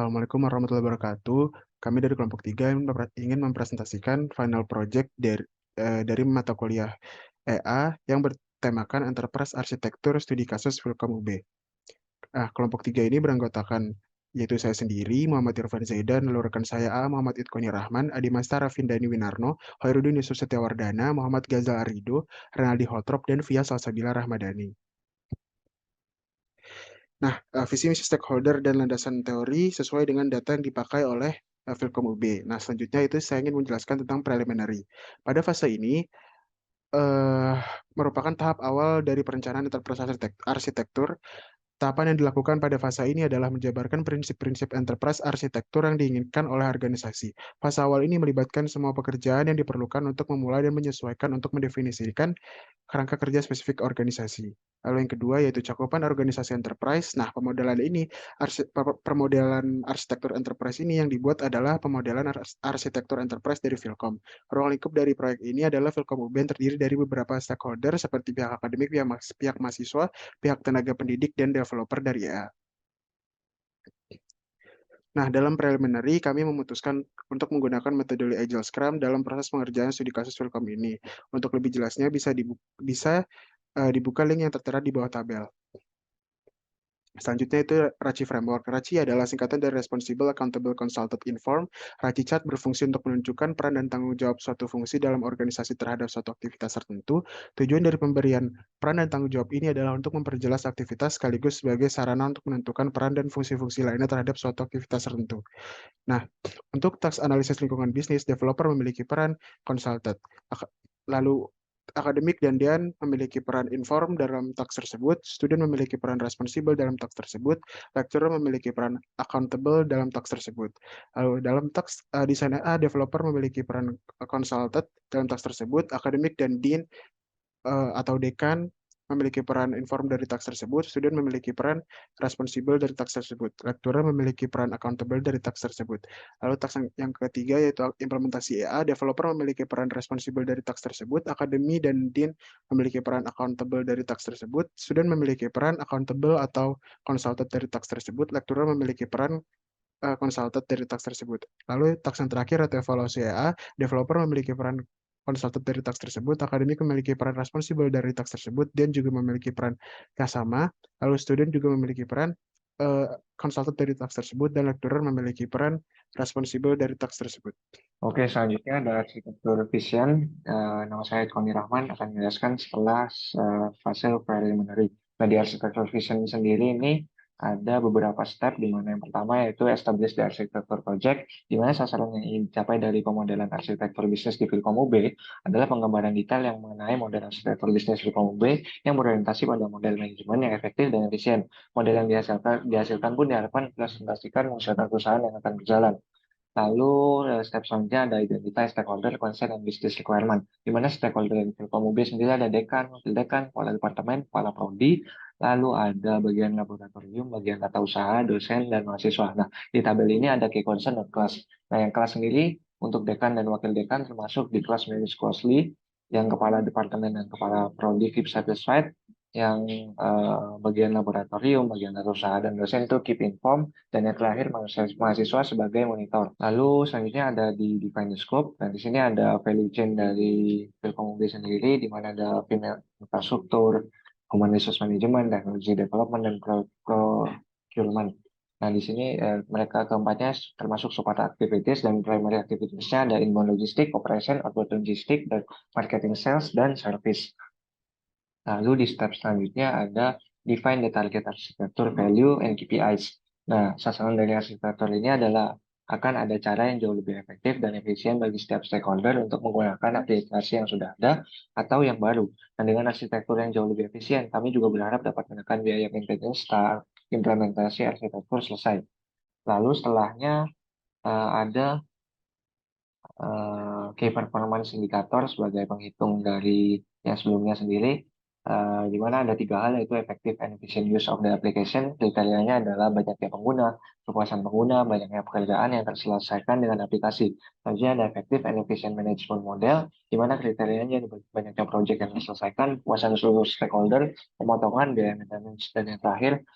Assalamualaikum warahmatullahi wabarakatuh. Kami dari kelompok 3 ingin mempresentasikan final project dari mata kuliah EA yang bertemakan Enterprise Arsitektur Studi Kasus Filkom UB. Kelompok 3 ini beranggotakan yaitu saya sendiri, Muhammad Irfan Zaidan, lalu rekan saya A, Muhammad Itkoni Rahman, Adimasta Rafindani Winarno, Hoirudin Yusuf Setiawardana, Muhammad Gazal Arido, Renaldi Hotrop, dan Via Salsabila Rahmadani. Nah, visi misi stakeholder dan landasan teori sesuai dengan data yang dipakai oleh Filkom UB. Nah, selanjutnya itu saya ingin menjelaskan tentang preliminary. Pada fase ini, eh, merupakan tahap awal dari perencanaan enterprise arsitektur. Tahapan yang dilakukan pada fase ini adalah menjabarkan prinsip-prinsip enterprise arsitektur yang diinginkan oleh organisasi. Fase awal ini melibatkan semua pekerjaan yang diperlukan untuk memulai dan menyesuaikan untuk mendefinisikan kerangka kerja spesifik organisasi. Lalu yang kedua yaitu cakupan organisasi enterprise. Nah, pemodelan ini, pemodelan arsitektur enterprise ini yang dibuat adalah pemodelan arsitektur enterprise dari Filkom. Ruang lingkup dari proyek ini adalah Filkom UB yang terdiri dari beberapa stakeholder seperti pihak akademik, pihak mahasiswa, pihak tenaga pendidik, dan developer dari EA. Nah, dalam preliminary, kami memutuskan untuk menggunakan metode Agile Scrum dalam proses pengerjaan studi kasus Filkom ini. Untuk lebih jelasnya, dibuka link yang tertera di bawah tabel. Selanjutnya itu RACI Framework. RACI adalah singkatan dari Responsible Accountable Consulted Inform. RACI Chart berfungsi untuk menunjukkan peran dan tanggung jawab suatu fungsi dalam organisasi terhadap suatu aktivitas tertentu. Tujuan dari pemberian peran dan tanggung jawab ini adalah untuk memperjelas aktivitas sekaligus sebagai sarana untuk menentukan peran dan fungsi-fungsi lainnya terhadap suatu aktivitas tertentu. Nah, untuk task analisis lingkungan bisnis, developer memiliki peran consulted. Lalu akademik dan Dian memiliki peran inform dalam task tersebut, student memiliki peran responsible dalam task tersebut, lecturer memiliki peran accountable dalam task tersebut. Lalu dalam task desain A, developer memiliki peran consulted dalam task tersebut, akademik dan Dean atau dekan memiliki peran inform dari task tersebut, student memiliki peran responsible dari task tersebut, lecturer memiliki peran accountable dari task tersebut. Lalu task yang ketiga yaitu implementasi EA, developer memiliki peran responsible dari task tersebut, akademi dan dean memiliki peran accountable dari task tersebut, student memiliki peran accountable atau consulted dari task tersebut, lecturer memiliki peran consulted dari task tersebut. Lalu task yang terakhir atau evaluasi EA, developer memiliki peran consulted dari task tersebut, akademik memiliki peran responsible dari task tersebut, dan juga memiliki peran yang sama. Lalu student juga memiliki peran consulted dari task tersebut, dan lecturer memiliki peran responsible dari task tersebut. Oke, selanjutnya ada arsitektur vision. Nama saya Koni Rahman akan menjelaskan setelah fase preliminary. Nah, di arsitektur vision sendiri ini ada beberapa step, di mana yang pertama yaitu establish the architecture project, di mana sasaran yang ingin dicapai dari pemodelan arsitektur bisnis di Filkom UB adalah pengembangan detail yang mengenai model arsitektur bisnis Filkom UB yang berorientasi pada model manajemen yang efektif dan efisien. Model yang dihasilkan pun diharapkan presentasikan fungsional perusahaan yang akan berjalan. Lalu step selanjutnya ada identify stakeholder, concern, and business requirement. Di mana stakeholder yang Filkom UB sendiri ada dekan, wakil dekan, kepala departemen, kepala prodi, lalu ada bagian laboratorium, bagian tata usaha, dosen, dan mahasiswa. Nah, di tabel ini ada key concern dan kelas. Nah, yang kelas sendiri untuk dekan dan wakil dekan termasuk di kelas manage closely, yang kepala departemen dan kepala prodi keep satisfied, yang bagian laboratorium, bagian tata usaha, dan dosen itu keep informed, dan yang terakhir mahasiswa sebagai monitor. Lalu selanjutnya ada di define the scope, dan di sini ada value chain dari Filkom UB sendiri, di mana ada infrastruktur, human resource management, technology development, dan procurement. Nah, di sini mereka keempatnya termasuk support activities, dan primary activitiesnya ada inbound logistik, operation, outbound logistik, dan marketing, sales, dan service. Lalu di step selanjutnya ada define the target arsitektur, value, and KPIs. Nah, sasaran dari arsitektur ini adalah akan ada cara yang jauh lebih efektif dan efisien bagi setiap stakeholder untuk menggunakan aplikasi yang sudah ada atau yang baru. Dan dengan arsitektur yang jauh lebih efisien, kami juga berharap dapat menekan biaya maintenance start implementasi arsitektur selesai. Lalu setelahnya ada key performance indicator sebagai penghitung dari yang sebelumnya sendiri, di mana ada 3 hal, yaitu effective and efficient use of the application. Kriterianya adalah banyaknya pengguna, kepuasan pengguna, banyaknya pekerjaan yang terselesaikan dengan aplikasi. Selanjutnya ada effective and efficient management model, di mana kriterianya banyaknya project yang terselesaikan, kepuasan seluruh stakeholder, pemotongan biaya maintenance, dan yang terakhir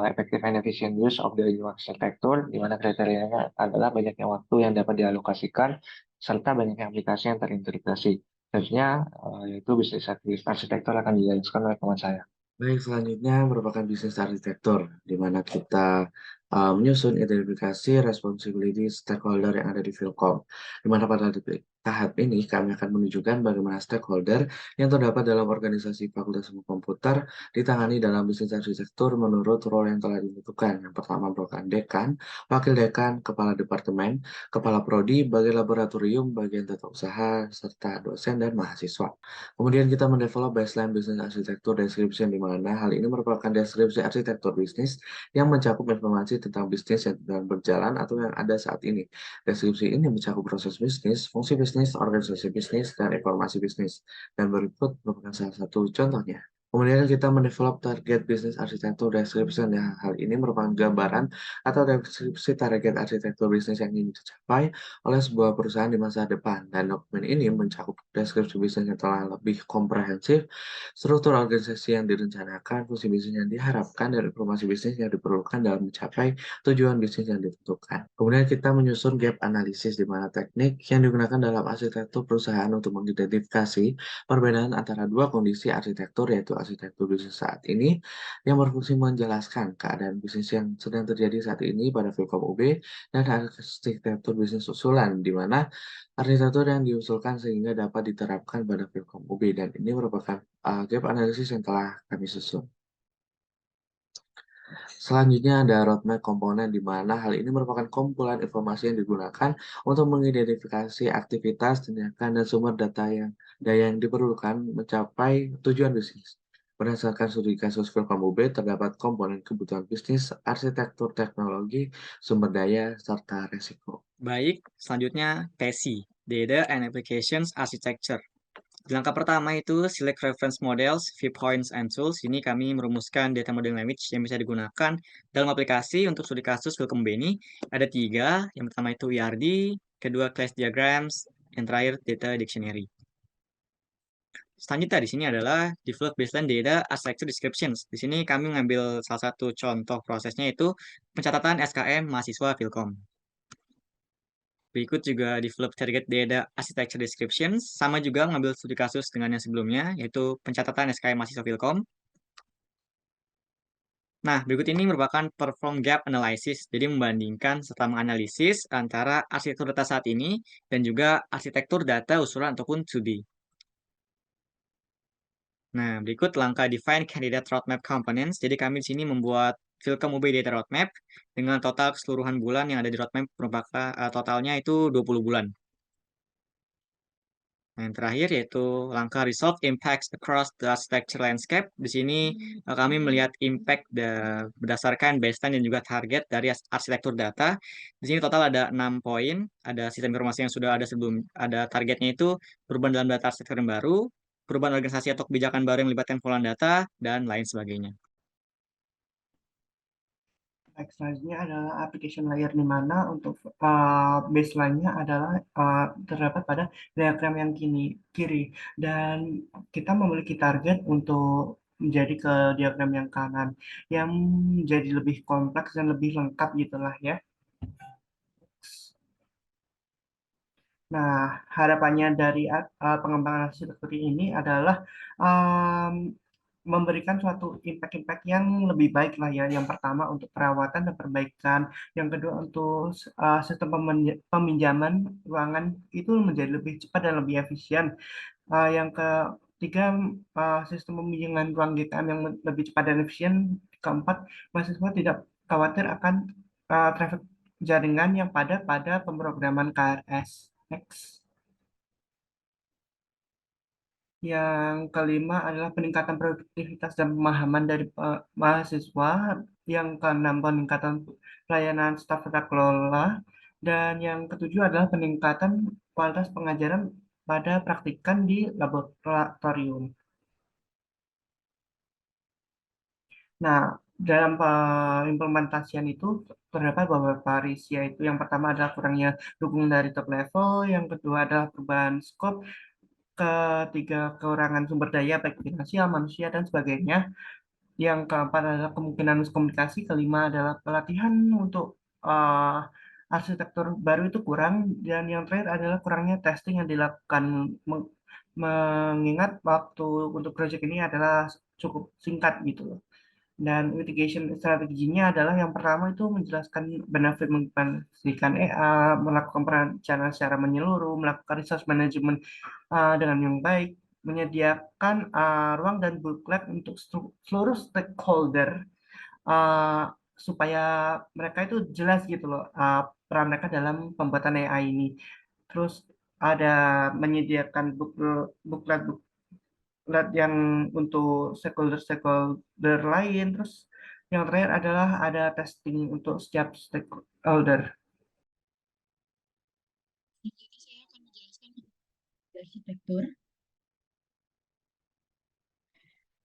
effective and efficient use of the new architecture, di mana kriterianya adalah banyaknya waktu yang dapat dialokasikan serta banyaknya aplikasi yang terintegrasi. Selanjutnya, yaitu bisnis arsitektur akan dijelaskan oleh teman saya. Baik, selanjutnya merupakan bisnis arsitektur, di mana kita menyusun identifikasi responsibility stakeholder yang ada di Philcom. Di mana pada tahap ini kami akan menunjukkan bagaimana stakeholder yang terdapat dalam organisasi Fakultas Ilmu Komputer ditangani dalam bisnis arsitektur menurut role yang telah ditentukan. Yang pertama merupakan dekan, wakil dekan, kepala departemen, kepala prodi, bagian laboratorium, bagian tata usaha, serta dosen dan mahasiswa. Kemudian kita mendevelop baseline bisnis arsitektur description, di mana hal ini merupakan deskripsi arsitektur bisnis yang mencakup informasi tentang bisnis yang sedang berjalan atau yang ada saat ini. Deskripsi ini mencakup proses bisnis, fungsi bisnis, organisasi bisnis, dan informasi bisnis. Dan berikut merupakan salah satu contohnya. Kemudian kita mendevelop target bisnis arsitektur description, yang hal ini merupakan gambaran atau deskripsi target arsitektur bisnis yang ingin dicapai oleh sebuah perusahaan di masa depan. Dan dokumen ini mencakup deskripsi bisnis yang telah lebih komprehensif, struktur organisasi yang direncanakan, fungsi bisnis yang diharapkan, dan informasi bisnis yang diperlukan dalam mencapai tujuan bisnis yang ditentukan. Kemudian kita menyusun gap analisis, di mana teknik yang digunakan dalam arsitektur perusahaan untuk mengidentifikasi perbedaan antara dua kondisi arsitektur, yaitu arsitektur bisnis saat ini yang berfungsi menjelaskan keadaan bisnis yang sedang terjadi saat ini pada Philcom UB, dan arsitektur bisnis usulan, di mana arsitektur yang diusulkan sehingga dapat diterapkan pada Philcom UB, dan ini merupakan gap analisis yang telah kami susun. Selanjutnya ada roadmap komponen, di mana hal ini merupakan kumpulan informasi yang digunakan untuk mengidentifikasi aktivitas, tindakan, dan sumber daya yang diperlukan mencapai tujuan bisnis. Berdasarkan studi kasus Philcom UB, terdapat komponen kebutuhan bisnis, arsitektur teknologi, sumber daya, serta resiko. Baik, selanjutnya TESI, Data and Applications Architecture. Di langkah pertama itu select reference models, viewpoints, and tools. Ini kami merumuskan data modeling language yang bisa digunakan dalam aplikasi untuk studi kasus Philcom UB ini. Ada 3, yang pertama itu ERD, kedua class diagrams, yang terakhir data dictionary. Selanjutnya di sini adalah develop baseline data architecture descriptions. Di sini kami mengambil salah satu contoh prosesnya itu pencatatan SKM mahasiswa Philcom. Berikut juga develop target data architecture descriptions, sama juga mengambil studi kasus dengan yang sebelumnya, yaitu pencatatan SKM mahasiswa Philcom. Nah, berikut ini merupakan perform gap analysis, jadi membandingkan serta menganalisis antara arsitektur data saat ini dan juga arsitektur data usulan ataupun to be. Nah, berikut langkah define candidate roadmap components. Jadi kami di sini membuat Philcom UB data roadmap dengan total keseluruhan bulan yang ada di roadmap merupakan totalnya itu 20 bulan. Nah, yang terakhir yaitu langkah resolve impacts across the architecture landscape. Di sini kami melihat impact berdasarkan baseline dan juga target dari arsitektur data. Di sini total ada 6 poin. Ada sistem informasi yang sudah ada sebelum, ada targetnya itu perubahan dalam data arsitektur yang baru, perubahan organisasi atau kebijakan baru yang melibatkan pengolahan data, dan lain sebagainya. Baik, selanjutnya adalah application layer, di mana untuk baseline-nya adalah terdapat pada diagram yang kiri, dan kita memiliki target untuk menjadi ke diagram yang kanan, yang menjadi lebih kompleks dan lebih lengkap gitulah ya. Nah, harapannya dari pengembangan arsitektur ini adalah memberikan suatu impact yang lebih baik lah ya. Yang pertama untuk perawatan dan perbaikan, yang kedua untuk sistem peminjaman ruangan itu menjadi lebih cepat dan lebih efisien. Yang ketiga, sistem peminjaman ruang GKM yang lebih cepat dan efisien. Keempat, mahasiswa tidak khawatir akan traffic jaringan yang pada pemrograman KRS. Next. Yang kelima adalah peningkatan produktivitas dan pemahaman dari mahasiswa. Yang keenam, peningkatan pelayanan staf tata kelola. Dan yang ketujuh adalah peningkatan kualitas pengajaran pada praktikan di laboratorium. Nah, dalam implementasian itu terdapat beberapa risk, yaitu yang pertama adalah kurangnya dukungan dari top level, yang kedua adalah perubahan scope, ketiga kekurangan sumber daya baik finansial, manusia, dan sebagainya. Yang keempat adalah kemungkinan miskomunikasi, kelima adalah pelatihan untuk arsitektur baru itu kurang, dan yang terakhir adalah kurangnya testing yang dilakukan. Mengingat waktu untuk proyek ini adalah cukup singkat gitu loh. Dan mitigation strateginya adalah yang pertama itu menjelaskan benefit mengimplementasikan EA, melakukan perencanaan secara menyeluruh, melakukan resource management dengan yang baik, menyediakan ruang dan booklet untuk seluruh stakeholder uh, supaya mereka itu jelas gitu loh peran mereka dalam pembuatan AI ini. Terus ada menyediakan booklet yang untuk stakeholder lain. Terus yang terakhir adalah ada testing untuk setiap stakeholder. Selanjutnya saya akan menjelaskan arsitektur.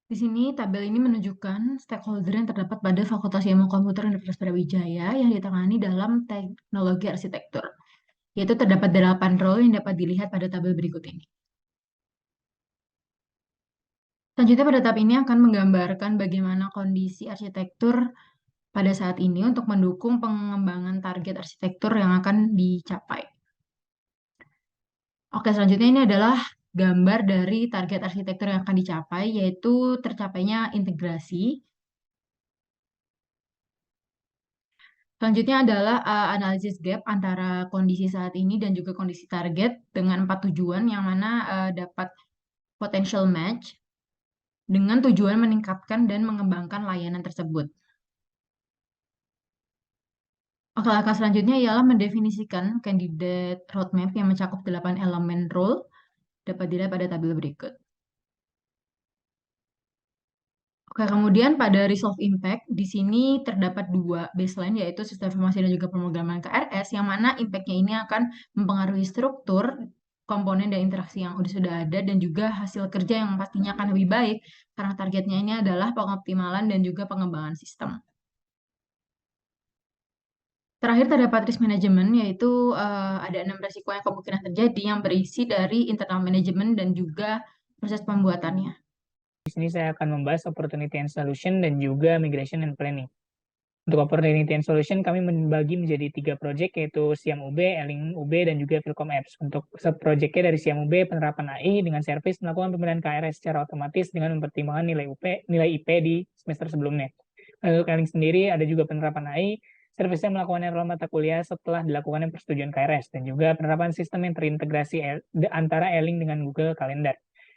Di sini tabel ini menunjukkan stakeholder yang terdapat pada Fakultas Ilmu Komputer Universitas Brawijaya yang ditangani dalam teknologi arsitektur. Yaitu terdapat 8 role yang dapat dilihat pada tabel berikut ini. Selanjutnya pada tahap ini akan menggambarkan bagaimana kondisi arsitektur pada saat ini untuk mendukung pengembangan target arsitektur yang akan dicapai. Oke, selanjutnya ini adalah gambar dari target arsitektur yang akan dicapai, yaitu tercapainya integrasi. Selanjutnya adalah analisis gap antara kondisi saat ini dan juga kondisi target dengan 4 tujuan yang mana dapat potential match dengan tujuan meningkatkan dan mengembangkan layanan tersebut. Oke, langkah selanjutnya ialah mendefinisikan candidate roadmap yang mencakup 8 elemen role dapat dilihat pada tabel berikut. Oke, kemudian pada resolve impact, di sini terdapat 2 baseline, yaitu sistem informasi dan juga pemrograman KRS, yang mana impact-nya ini akan mempengaruhi struktur, komponen, dan interaksi yang sudah ada, dan juga hasil kerja yang pastinya akan lebih baik, karena targetnya ini adalah pengoptimalan dan juga pengembangan sistem. Terakhir terdapat risk management, yaitu ada 6 resiko yang kemungkinan terjadi yang berisi dari internal management dan juga proses pembuatannya. Di sini saya akan membahas opportunity and solution dan juga migration and planning. Untuk opportunity and solution kami membagi menjadi 3 proyek, yaitu SIAM UB, Eling UB, dan juga Philcom Apps. Untuk sub-proyeknya dari SIAM UB, penerapan AI dengan servis melakukan pemilihan KRS secara otomatis dengan mempertimbangkan nilai IP di semester sebelumnya. Untuk Eling sendiri ada juga penerapan AI, servisnya melakukan enroll mata kuliah setelah dilakukannya persetujuan KRS, dan juga penerapan sistem yang terintegrasi antara Eling dengan Google Calendar.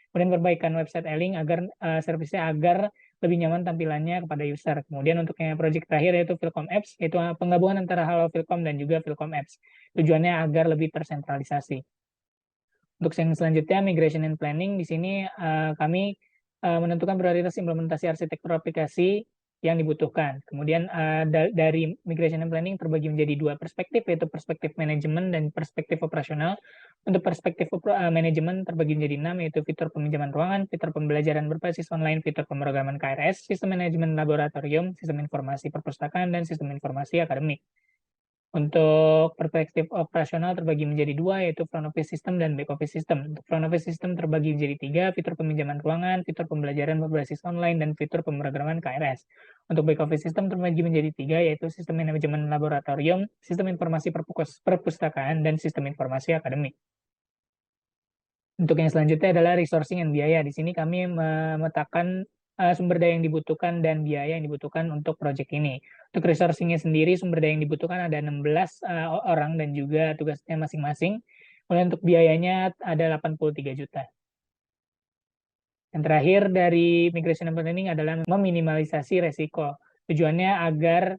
Kemudian perbaikan website Eling agar servisnya agar lebih nyaman tampilannya kepada user. Kemudian untuk yang project terakhir yaitu Philcom Apps, yaitu penggabungan antara Halo Philcom dan juga Philcom Apps. Tujuannya agar lebih tersentralisasi. Untuk yang selanjutnya, migration and planning, di sini kami menentukan prioritas implementasi arsitektur aplikasi yang dibutuhkan. Kemudian dari migration and planning terbagi menjadi 2 perspektif, yaitu perspektif manajemen dan perspektif operasional. Untuk perspektif manajemen terbagi menjadi 6, yaitu fitur peminjaman ruangan, fitur pembelajaran berbasis online, fitur pemrograman KRS, sistem manajemen laboratorium, sistem informasi perpustakaan, dan sistem informasi akademik. Untuk perspektif operasional terbagi menjadi 2, yaitu front office system dan back office system. Untuk front office system terbagi menjadi 3, fitur peminjaman ruangan, fitur pembelajaran berbasis online, dan fitur pemrograman KRS. Untuk back office system terbagi menjadi 3, yaitu sistem manajemen laboratorium, sistem informasi perpustakaan, dan sistem informasi akademik. Untuk yang selanjutnya adalah resourcing dan biaya. Di sini kami memetakan sumber daya yang dibutuhkan dan biaya yang dibutuhkan untuk proyek ini. Untuk resourcing-nya sendiri, sumber daya yang dibutuhkan ada 16 orang dan juga tugasnya masing-masing. Kemudian untuk biayanya ada 83 juta. Yang terakhir dari migration and planning adalah meminimalisasi resiko. Tujuannya agar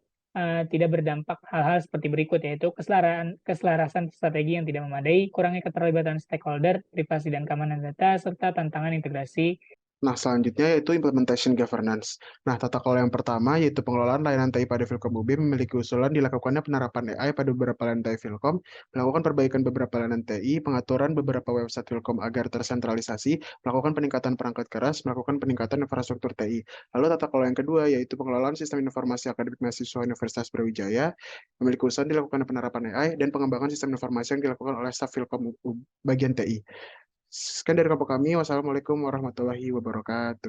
tidak berdampak hal-hal seperti berikut, yaitu keselarasan strategi yang tidak memadai, kurangnya keterlibatan stakeholder, privasi dan keamanan data, serta tantangan integrasi. Nah, selanjutnya yaitu implementation governance. Nah, tata kelola yang pertama yaitu pengelolaan layanan TI pada Philcom UB memiliki usulan dilakukannya penerapan AI pada beberapa layanan TI Philcom, melakukan perbaikan beberapa layanan TI, pengaturan beberapa website Philcom agar tersentralisasi, melakukan peningkatan perangkat keras, melakukan peningkatan infrastruktur TI. Lalu tata kelola yang kedua yaitu pengelolaan sistem informasi akademik mahasiswa Universitas Brawijaya, memiliki usulan dilakukan penerapan AI dan pengembangan sistem informasi yang dilakukan oleh staf Philcom bagian TI. Sekian dari kelompok kami. Wassalamualaikum warahmatullahi wabarakatuh.